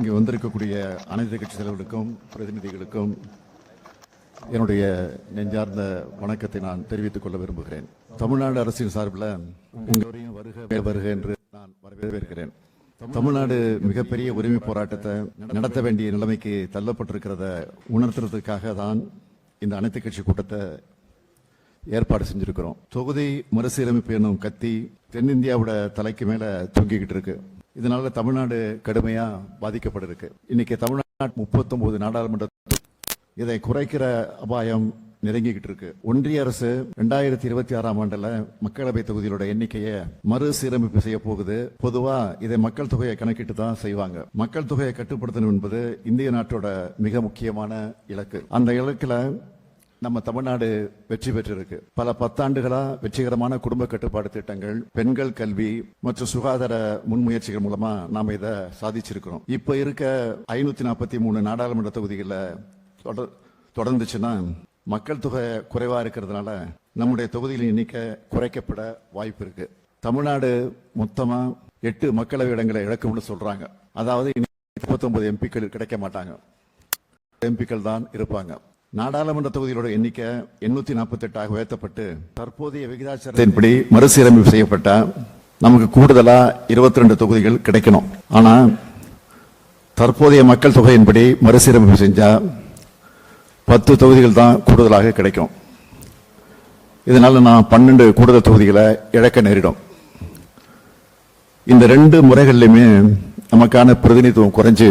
இங்கே வந்திருக்கக்கூடிய அனைத்து கட்சி தலைவர்களுக்கும் பிரதிநிதிகளுக்கும் என்னுடைய நெஞ்சார்ந்த வணக்கத்தை நான் தெரிவித்துக் கொள்ள விரும்புகிறேன். தமிழ்நாடு அரசின் சார்பில் உங்களையும் வருக வருக என்று நான் வரவேற்கிறேன். தமிழ்நாடு மிகப்பெரிய உரிமை போராட்டத்தை நடத்த வேண்டிய நிலைமைக்கு தள்ளப்பட்டிருக்கிறத உணர்த்துறதுக்காக தான் இந்த அனைத்து கட்சி கூட்டத்தை ஏற்பாடு செஞ்சிருக்கிறோம். தொகுதி மறுசீரமைப்பு என்னும் கத்தி தென்னிந்தியாவோட தலைக்கு மேல தொங்கிக்கிட்டு இருக்கு. இதனால தமிழ்நாடு கடுமையா பாதிக்கப்பட்டிருக்கு. இன்னைக்கு தமிழ்நாடு 39 நாடாளுமன்ற இதை குறைக்கிற அபாயம் நெருங்கிக்கிட்டு இருக்கு. ஒன்றிய அரசு 2026ஆம் ஆண்டுல மக்களவை தொகுதிகளோட எண்ணிக்கையை மறுசீரமைப்பு செய்ய போகுது. பொதுவா இதை மக்கள் தொகையை கணக்கிட்டு தான் செய்வாங்க. மக்கள் தொகையை கட்டுப்படுத்தணும் என்பது இந்திய நாட்டோட மிக முக்கியமான இலக்கு. அந்த இலக்குல நம்ம தமிழ்நாடு வெற்றி பெற்றிருக்கு. பல பத்தாண்டுகளா வெற்றிகரமான குடும்ப கட்டுப்பாடு திட்டங்கள், பெண்கள் கல்வி மற்றும் சுகாதார முன்முயற்சிகள் மூலமா நாம இதை சாதிச்சிருக்கிறோம். இப்ப இருக்க 543 நாடாளுமன்ற தொகுதிகளில் தொடர்ந்துச்சுன்னா மக்கள் தொகை குறைவா இருக்கிறதுனால நம்முடைய தொகுதிகளின் எண்ணிக்கை குறைக்கப்பட வாய்ப்பு இருக்கு. தமிழ்நாடு மொத்தமா 8 மக்களவை இடங்களை இழக்கும்னு சொல்றாங்க. அதாவது 39 எம்பிக்கள் கிடைக்க மாட்டாங்க, எம்பிக்கள் தான் இருப்பாங்க. நாடாளுமன்ற தொகுதிகளோட எண்ணிக்கை 848 உயர்த்தப்பட்டு தற்போதைய விகிதாச்சாரத்தின்படி மறுசீரமைப்பு செய்யப்பட்ட நமக்கு கூடுதலா 22 தொகுதிகள் கிடைக்கணும். ஆனா தற்போதைய மக்கள் தொகையின்படி மறுசீரமைப்பு செஞ்சா 10 தொகுதிகள் தான் கூடுதலாக கிடைக்கும். இதனால நான் 12 கூடுதல் தொகுதிகளை இழக்க நேரிடும். இந்த 2 முறைகளிலுமே நமக்கான பிரதிநிதித்துவம் குறைஞ்சு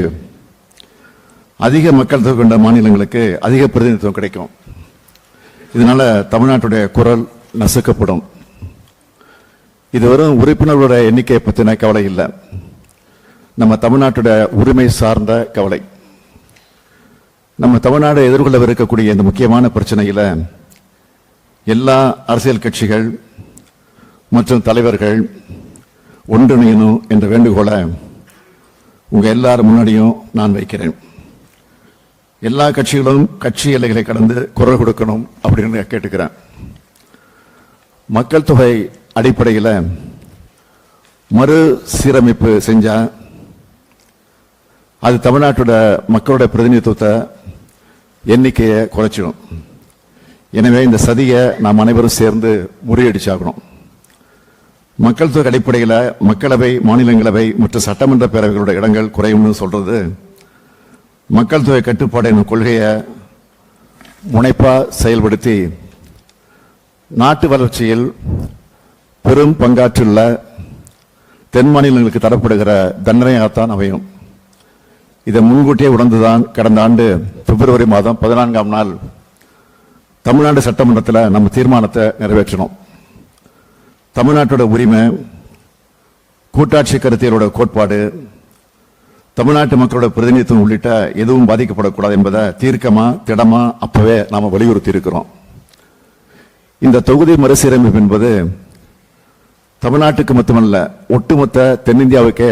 அதிக மக்கள் தொகை கொண்ட மாநிலங்களுக்கு அதிக பிரதிநிதித்துவம் கிடைக்கும். இதனால தமிழ்நாட்டுடைய குரல் நசுக்கப்படும். இது வெறும் உறுப்பினர்களோட எண்ணிக்கையை பற்றின கவலை இல்லை, நம்ம தமிழ்நாட்டுடைய உரிமை சார்ந்த கவலை. நம்ம தமிழ்நாடு எதிர்கொள்ளவிருக்கக்கூடிய இந்த முக்கியமான பிரச்சனையில எல்லா அரசியல் கட்சிகள் மற்றும் தலைவர்கள் ஒன்றிணையணும் என்ற வேண்டுகோளை உங்க எல்லாரும் முன்னாடியும் நான் வைக்கிறேன். எல்லா கட்சிகளும் கட்சி எல்லைகளை கடந்து குரல் கொடுக்கணும் அப்படின்னு கேட்டுக்கிறேன். மக்கள் தொகை அடிப்படையில் மறு சீரமைப்பு செஞ்சா அது தமிழ்நாட்டோட மக்களோட பிரதிநிதித்துவத்தை எண்ணிக்கையை குறைச்சிடும். எனவே இந்த சதியை நாம் அனைவரும் சேர்ந்து முறியடிச்சாகணும். மக்கள் தொகை அடிப்படையில் மக்களவை, மாநிலங்களவை மற்றும் சட்டமன்ற பேரவைகளோட இடங்கள் குறையும்னு சொல்றது மக்கள் தொகை கட்டுப்பாடு என்னும் கொள்கையை முனைப்பா செயல்படுத்தி நாட்டு வளர்ச்சியில் பெரும் பங்காற்றுள்ள தென் மாநிலங்களுக்கு தரப்படுகிற தண்டனையாகத்தான் அமையும். இதை முன்கூட்டியே உணர்ந்துதான் கடந்த ஆண்டு பிப்ரவரி மாதம் 14ஆம் நாள் தமிழ்நாடு சட்டமன்றத்தில் நம்ம தீர்மானத்தை நிறைவேற்றினோம். தமிழ்நாட்டோட உரிமை, கூட்டாட்சி கருத்தியலோட கோட்பாடு, தமிழ்நாட்டு மக்களோட பிரதிநிதித்துவம் உள்ளிட்ட எதுவும் பாதிக்கப்படக்கூடாது என்பதை தீர்க்கமா திடமா அப்பவே நாம வலியுறுத்தி இருக்கிறோம். இந்த தொகுதி மறுசீரமைப்பு என்பது தமிழ்நாட்டுக்கு மட்டுமல்ல, ஒட்டுமொத்த தென்னிந்தியாவுக்கே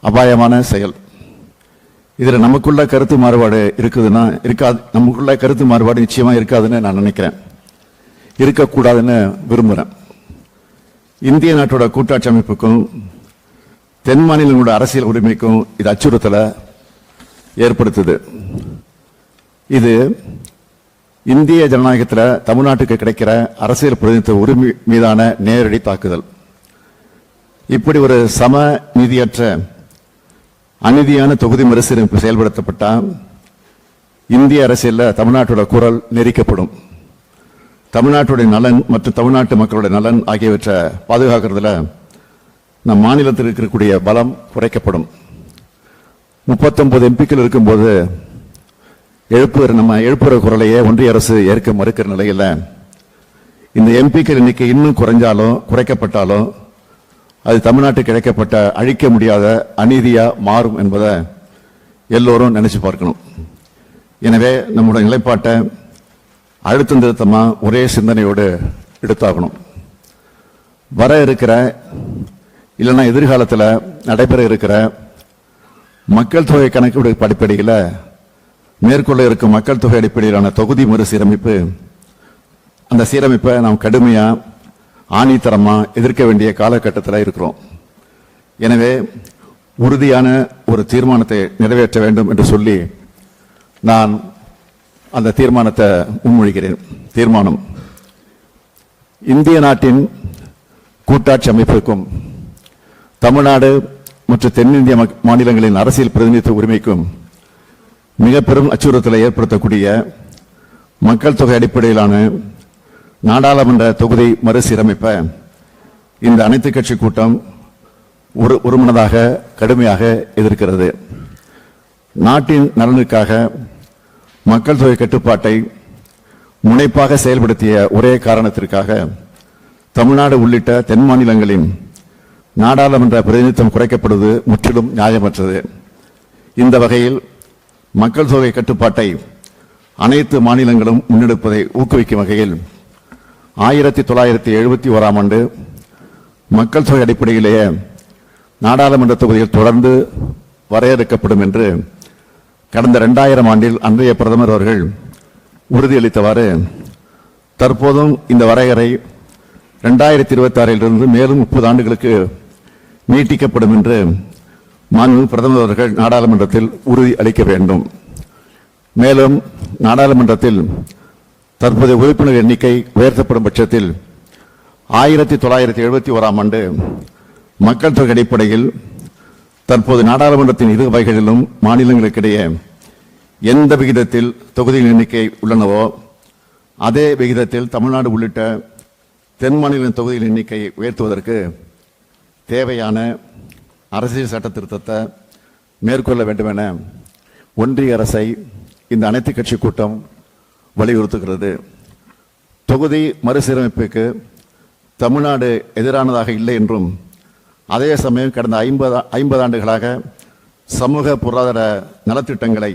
அபாயமான செயல். இதுல நமக்குள்ள கருத்து மாறுபாடு இருக்குதுன்னா இருக்காது, நமக்குள்ள கருத்து மாறுபாடு நிச்சயமா இருக்காதுன்னு நான் நினைக்கிறேன், இருக்கக்கூடாதுன்னு விரும்புறேன். இந்திய நாட்டோட கூட்டாட்சி அமைப்புக்கும் தென் மாநிலங்களோட அரசியல் உரிமைக்கும் இது அச்சுறுத்தலை ஏற்படுத்துது. இது இந்திய ஜனநாயகத்தில் தமிழ்நாட்டுக்கு கிடைக்கிற அரசியல் பிரதிநிதித்துவ உரிமை மீதான நேரடி தாக்குதல். இப்படி ஒரு சம நீதியற்ற அநீதியான தொகுதி மறுசீரமைப்பு செயல்படுத்தப்பட்டா இந்திய அரசியலில் தமிழ்நாட்டோட குரல் நெரிக்கப்படும். தமிழ்நாட்டுடைய நலன் மற்றும் தமிழ்நாட்டு மக்களுடைய நலன் ஆகியவற்றை பாதுகாக்கிறதுல நம் மாநிலத்தில் இருக்கக்கூடிய பலம் குறைக்கப்படும். 39 எம்பிக்கள் இருக்கும்போது நம்ம எழுப்புற குரலையே ஒன்றிய அரசு ஏற்க மறுக்கிற நிலையில் இந்த எம்பிக்கள் எண்ணிக்கை இன்னும் குறைக்கப்பட்டாலும் அது தமிழ்நாட்டுக்கு கிடைக்கப்பட்ட அழிக்க முடியாத அநீதியா மாறும் என்பதை எல்லோரும் நினைச்சு பார்க்கணும். எனவே நம்முடைய நிலைப்பாட்டை அழுத்தம் திருத்தமா ஒரே சிந்தனையோடு எடுத்தாகணும். வர இருக்கிற இல்லைன்னா எதிர்காலத்தில் நடைபெற இருக்கிற மக்கள் தொகை கணக்கீடு அடிப்படையில் மேற்கொள்ள இருக்கும் மக்கள் தொகை அடிப்படையிலான தொகுதி மறுசீரமைப்பு, அந்த சீரமைப்பை நாம் கடுமையாக ஆணித்தரமாக எதிர்க்க வேண்டிய காலகட்டத்தில் இருக்கிறோம். எனவே உறுதியான ஒரு தீர்மானத்தை நிறைவேற்ற வேண்டும் என்று சொல்லி நான் அந்த தீர்மானத்தை முன்மொழிகிறேன். தீர்மானம்: இந்திய நாட்டின் கூட்டாட்சி அமைப்பிற்கும் தமிழ்நாடு மற்றும் தென்னிந்திய மாநிலங்களின் அரசியல் பிரதிநிதித்துவ உரிமைக்கும் மிக பெரும் அச்சுறுத்தலை ஏற்படுத்தக்கூடிய மக்கள் தொகை அடிப்படையிலான நாடாளுமன்ற தொகுதி மறுசீரமைப்பை இந்த அனைத்து கட்சி கூட்டம் ஒருமனதாக கடுமையாக எதிர்க்கிறது. நாட்டின் நலனுக்காக மக்கள் தொகை கட்டுப்பாட்டை முனைப்பாக செயல்படுத்திய ஒரே காரணத்திற்காக தமிழ்நாடு உள்ளிட்ட தென் மாநிலங்களின் நாடாளுமன்ற பிரதிநிதித்துவம் குறைக்கப்படுவது முற்றிலும் நியாயமற்றது. இந்த வகையில் மக்கள் தொகை கட்டுப்பாட்டை அனைத்து மாநிலங்களும் முன்னெடுப்பதை ஊக்குவிக்கும் வகையில் 1971ஆம் ஆண்டு மக்கள் தொகை அடிப்படையிலேயே நாடாளுமன்ற தொகுதிகள் தொடர்ந்து வரையறுக்கப்படும் என்று கடந்த 2000 ஆண்டில் அன்றைய பிரதமர் அவர்கள் உறுதியளித்தவாறு தற்போதும் இந்த வரையறை 2026 மேலும் 30 ஆண்டுகளுக்கு நீட்டிக்கப்படும் என்று மாண்பு பிரதமர் அவர்கள் நாடாளுமன்றத்தில் உறுதி அளிக்க வேண்டும். மேலும் நாடாளுமன்றத்தில் தற்போதைய உறுப்பினர் எண்ணிக்கை உயர்த்தப்படும் பட்சத்தில் 1971ஆம் ஆண்டு மக்கள் தொகை அடிப்படையில் தற்போது நாடாளுமன்றத்தின் இரு வகைகளிலும் மாநிலங்களுக்கிடையே எந்த விகிதத்தில் தொகுதியின் எண்ணிக்கை உள்ளனவோ அதே விகிதத்தில் தமிழ்நாடு உள்ளிட்ட தென் மாநில தொகுதியின் எண்ணிக்கையை உயர்த்துவதற்கு தேவையான அரசியல் சட்ட திருத்தத்தை மேற்கொள்ள வேண்டும் என ஒன்றிய அரசை இந்த அனைத்து கட்சி கூட்டம் வலியுறுத்துகிறது. தொகுதி மறுசீரமைப்புக்கு தமிழ்நாடு எதிரானதாக இல்லை என்றும் அதே சமயம் கடந்த 50 ஆண்டுகளாக சமூக பொருளாதார நலத்திட்டங்களை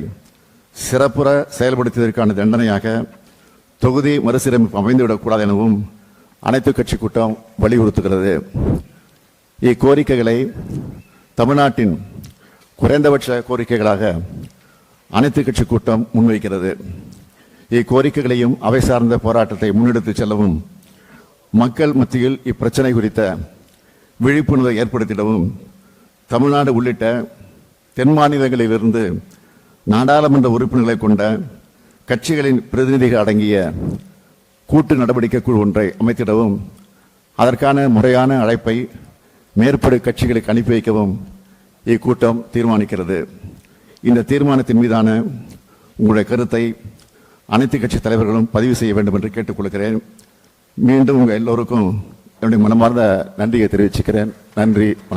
சிறப்புற செயல்படுத்தியதற்கான தண்டனையாக தொகுதி மறுசீரமைப்பு அமைந்துவிடக்கூடாது எனவும் அனைத்து கட்சி கூட்டம் வலியுறுத்துகிறது. இக்கோரிக்கைகளை தமிழ்நாட்டின் குறைந்தபட்ச கோரிக்கைகளாக அனைத்து கட்சி கூட்டம் முன்வைக்கிறது. இக்கோரிக்கைகளையும் அவை சார்ந்த போராட்டத்தை முன்னெடுத்து செல்லவும் மக்கள் மத்தியில் இப்பிரச்சனை குறித்த விழிப்புணர்வை ஏற்படுத்திடவும் தமிழ்நாடு உள்ளிட்ட தென் மாநிலங்களிலிருந்து நாடாளுமன்ற உறுப்பினர்களை கொண்ட கட்சிகளின் பிரதிநிதிகள் அடங்கிய கூட்டு நடவடிக்கை குழு ஒன்றை அமைத்திடவும் அதற்கான முறையான அழைப்பை மேற்படி கட்சிகளுக்கு அனுப்பி வைக்கவும் இக்கூட்டம் தீர்மானிக்கிறது. இந்த தீர்மானத்தின் மீதான உங்களுடைய கருத்தை அனைத்து கட்சி தலைவர்களும் பதிவு செய்ய வேண்டும் என்று கேட்டுக்கொள்கிறேன். மீண்டும் உங்கள் எல்லோருக்கும் என்னுடைய மனமார்ந்த நன்றியை தெரிவிச்சுக்கிறேன். நன்றி, வணக்கம்.